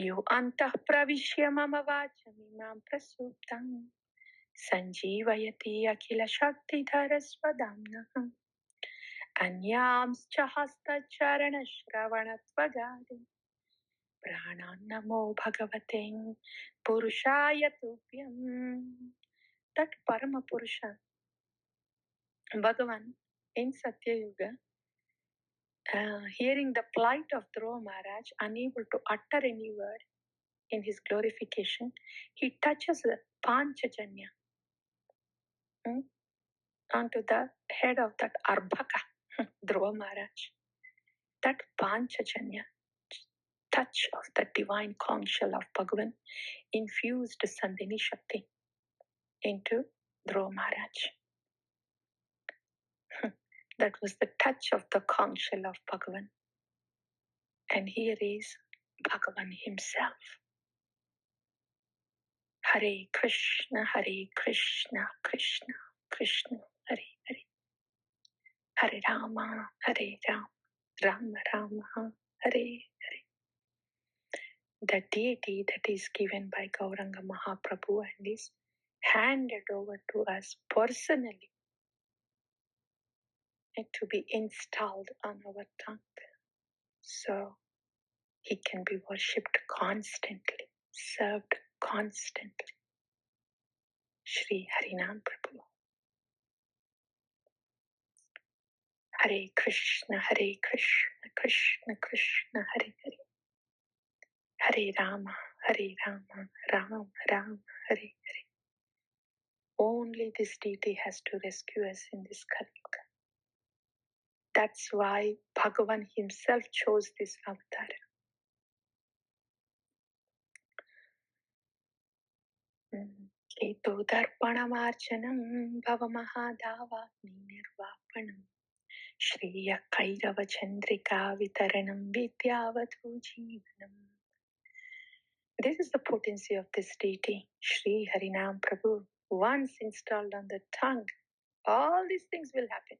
यो अन्तः प्रविश्य मम वाचमिमां प्रसूप्तां सञ्जीवयति अखिलशक्तिधरस्वधाम्नः अन्यांश्च हस्तचरणश्रवणत्वगादि प्राणान्नमो भगवते पुरुषाय तुभ्यं. That Parama Purusha, Bhagavan in Satya Yuga, hearing the plight of Dhruva Maharaj, unable to utter any word in his glorification, he touches the Panchajanya onto the head of that Arbhaka, Dhruva Maharaj. That Panchajanya touch of the divine conch shell of Bhagavan infused Sandhini Shakti into Dhruva Maharaj. That was the touch of the conch shell of Bhagavan. And here is Bhagavan himself. Hare Krishna, Krishna Krishna, Hare Hare. Hare Rama, Rama Rama, Hare Hare. The deity that is given by Gauranga Mahaprabhu and is handed over to us personally and to be installed on our tongue. So he can be worshipped constantly, served constantly. Shri Harinam Prabhu. Hare Krishna, Krishna Krishna, Hare Hare. Hare Rama, Rama Rama, Hare Hare. Only this deity has to rescue us in this Kali Yuga. That's why Bhagavan himself chose this avatar. Eto darpanamarchanam bhavamahadavagni nirvapanam Shriya Kairava Chandrika Vitaranam Vidyavadhu Jivanam. This is the potency of this deity, Shri Harinam Prabhu. Once installed on the tongue, all these things will happen.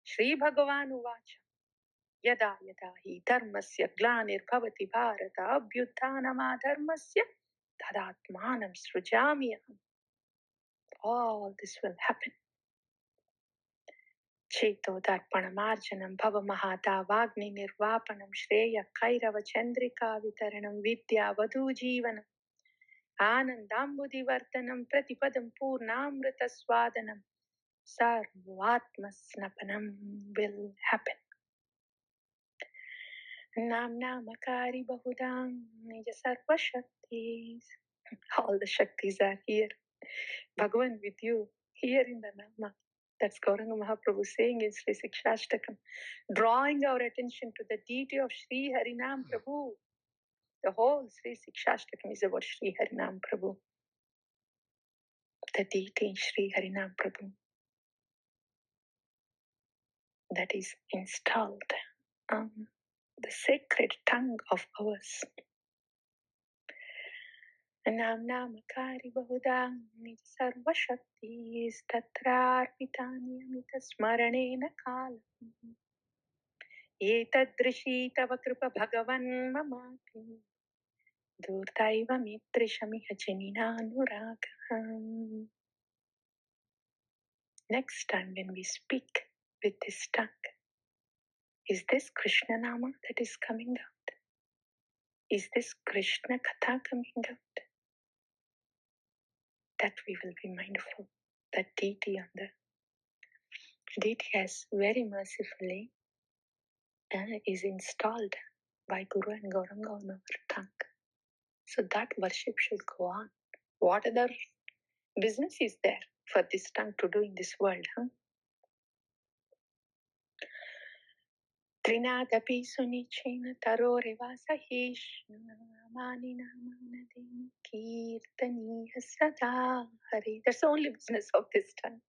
Shri Bhagavan Uvacha Yada Yada Hi Dharmasya Glanir Bhavati Bharata Abhyuttanama Dharmasya Tadatmanam Srujamiyam. All this will happen. Cheto Darpanamarjanam Bhava Mahadavagni Nirvapanam Shreya Kairava Chandrika Vitaranam Vidya Vadhu Jivanam Anandambudhivartanam Pratipadam Purnamrita Swadanam Sarvatma Snapanam will happen. Nam Namakari Bahudam Nija Sarva Shaktis. All the Shaktis are here. Bhagavan with you, here in the Nama. That's Gauranga Mahaprabhu saying in Sri Sikshashtakam, drawing our attention to the deity of Sri Harinam Prabhu. The whole Sri Sikshashtakam is about Sri Harinam Prabhu. The deity Sri Harinam Prabhu that is installed on the sacred tongue of ours. Nam Namakari Bahudam Nij Sarva Shaktis Tatrarpitani Amita Smaranena Kalam Etadrishi Tava Kripa Bhagavan Mamati Durtaiva Mitrishamiha Janina Anuragam. Next time when we speak with this tongue, is this Krishna Nama that is coming out? Is this Krishna Katha coming out? That we will be mindful. That deity on the deity has very mercifully is installed by Guru and Gauranga on our tongue. So that worship should go on. What other business is there for this tongue to do in this world? Trinadapi sunichena taroreva sahishna manina manadin kirtaniya sada hari. That's the only business of this tongue.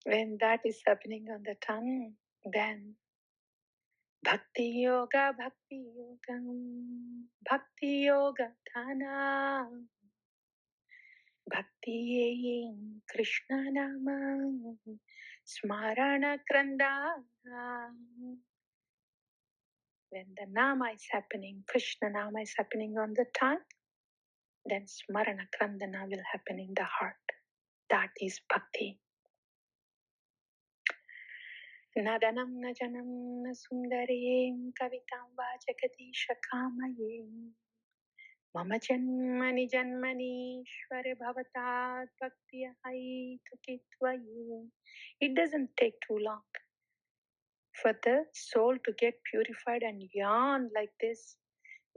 When that is happening on the tongue, then Bhakti Yoga Dhana Bhakti Krishna Nama Smarana Kranda When the Nama is happening, Krishna Nama is happening on the tongue, then Smarana Krandana will happen in the heart. That is Bhakti. Nadanam najanam na sundareem kavitam vachakadisha kamayem mama janmani janmani shware bhavatat bhaktiya haitu kitvayu. It doesn't take too long for the soul to get purified and yawn like this.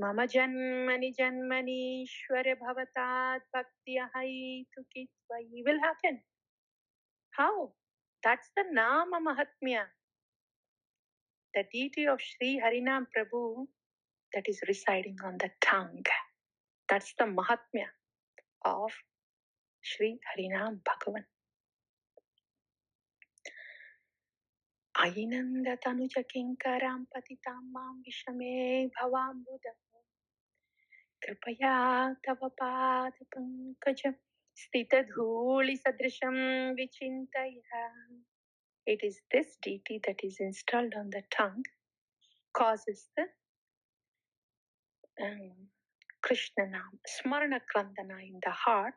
Mama janmani janmani shware bhavatat bhaktiya haitu kitvayu will happen. How? That's the Nama Mahatmya. The deity of Sri Harinam Prabhu that is residing on the tongue. That's the Mahatmya of Sri Harinam Bhagavan. Ainanda tanuja kinkaram patitam mam vishame bhavambudam kripaya tava pada pankajam stita dhuli sadrisham vichintaya. It is this deity that is installed on the tongue causes the Krishna Nam, Smarana Krandana in the heart,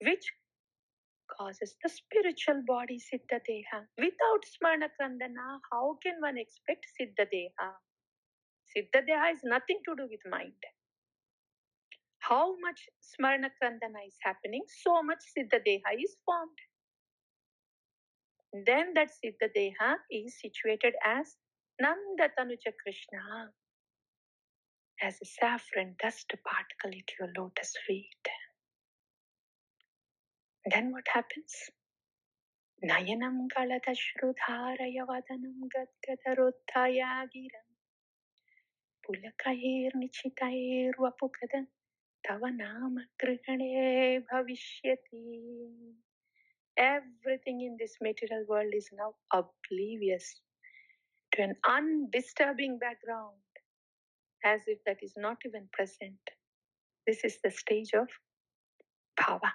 which causes the spiritual body Siddha Deha. Without Smarana Krandana, how can one expect Siddha Deha? Siddha Deha has nothing to do with mind. How much Smarana Krandana is happening, so much Siddha Deha is formed. Then that Siddha Deha is situated as Nanda Tanuja Krishna, as a saffron dust particle at your lotus feet. Then what happens? Nayanam galadashrudharaya vadanam gadgadarodhaya giram pulakair nichitair vapukadan tava nama grihane bhavishyati. Everything in this material world is now oblivious to an undisturbing background, as if that is not even present. This is the stage of bhava.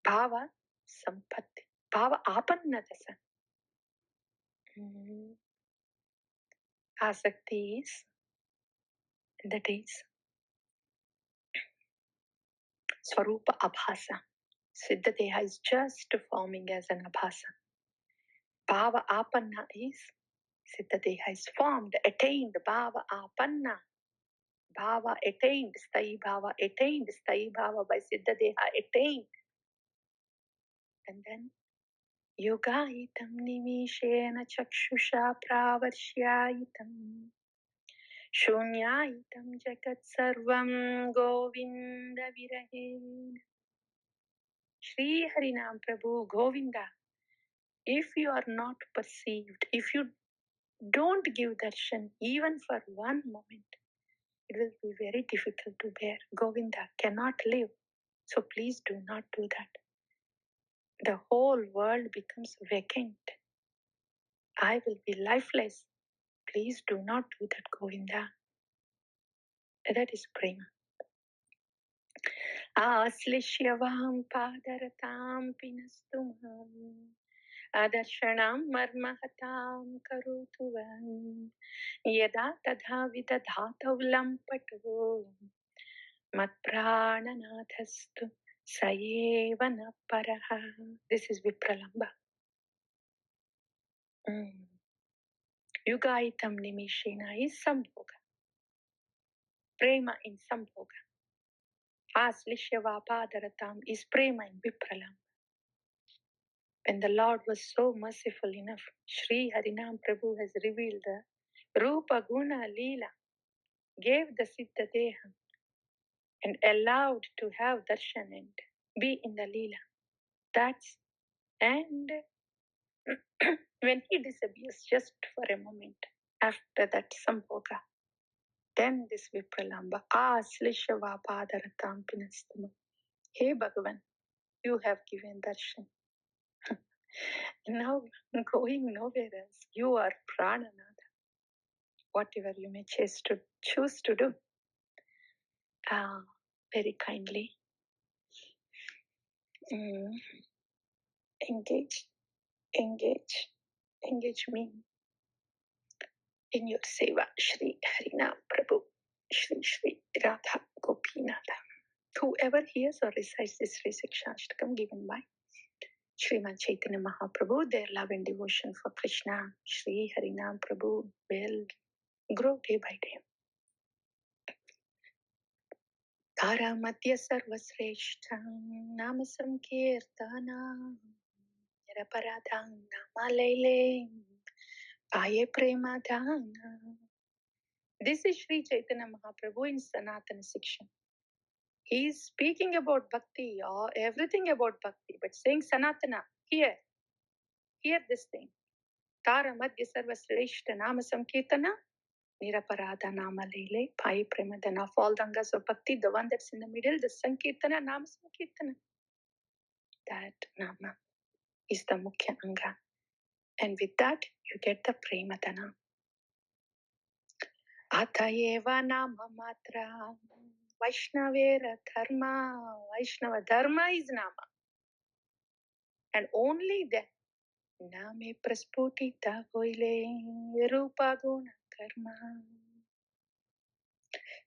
Bhava sampatti. Bhava apannadasa. Asakti is, that is Swarupa Abhasa. Siddhadeha is just forming as an Abhasa. Bhava Apanna is Siddhadeha is formed, attained. Bhava Apanna. Bhava attained. Sthayi Bhava attained. Sthayi Bhava by Siddhadeha attained. And then Yogaitam Nimishena Chakshusha Pravarshyayitam Shunyaitam Jagat Sarvam Govinda Virahen. Sri Harinam Prabhu Govinda. If you are not perceived, if you don't give darshan even for one moment, it will be very difficult to bear. Govinda cannot live. So please do not do that. The whole world becomes vacant. I will be lifeless. Please do not do that, Govinda. That is prema. Aslishyavam padaratam pinastumam adarshana marmahatam karutuvam yada tadha vidadhatav pato matprananathastu sayevana paraha. This is Vipralamba. Yugaitam nimishena is Sambhoga. Prema in Sambhoga. Aslishyava padaratam is prema in Vipralamba. When the Lord was so merciful enough, Sri Harinam Prabhu has revealed the Rupa Guna Leela, gave the Siddha Deha and allowed to have darshan and be in the Leela. That's, and when he disappears just for a moment, after that Sambhoga, then this Vipralamba, Aslishava Padaratam Pinastama. Hey Bhagavan, you have given darshan. Now going nowhere else, you are Prananatha. Whatever you may choose to do, very kindly engage me. in your seva, Shri Harinam Prabhu, Shri Shri Radha Gopinatha. Whoever hears or recites this Sri Sikshashtakam given by Sriman Chaitanya Mahaprabhu, their love and devotion for Krishna, Shri Harinam Prabhu will grow day by day. Dharamadya Sarvasreshtham Nama Sankirtanam Niraparadham Namalele Paye Premadhana. This is Sri Chaitanya Mahaprabhu in Sanatana section. He is speaking about bhakti or everything about bhakti, but saying Sanatana, hear this thing. Tara Madhya Sarva Sreshta Nama Sankirtana Niraparada Nama Lele Pai Premadana. Of all dangas of bhakti, the one that's in the middle, the Sankirtana, Nama Sankirtana. That Nama is the Mukhya Anga. And with that, you get the Premadana. Atayeva Nama Matra Vaishnavera Dharma. Vaishnava Dharma is Nama. And only then Name Prasputita Hoile Rupa Guna Karma.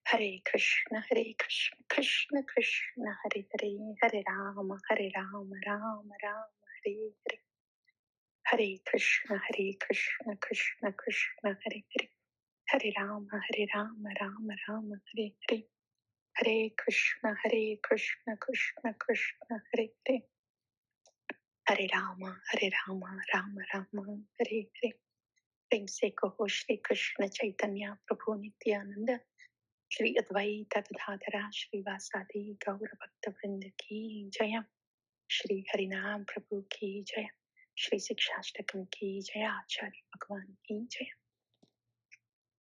Hare Krishna, Krishna Krishna, Hare Hare, Hare Rama, Rama Rama, Hare Hare. Hare Krishna, Krishna Krishna, Hare Hare. Hare Rama, Rama Rama, Hare Hare. Hare Krishna, Krishna Krishna, Hare Hare. Hare Rama, Rama Rama, Hare Hare. प्रेम से कहो श्री कृष्ण चैतन्य प्रभु नित्यानंद श्री अद्वैत गदाधर श्रीवासादि गौर भक्त वृंद की जय। श्री हरिनाम प्रभु की जय। श्री शिक्षाष्टकम की जय। आचार्य भगवान की जय।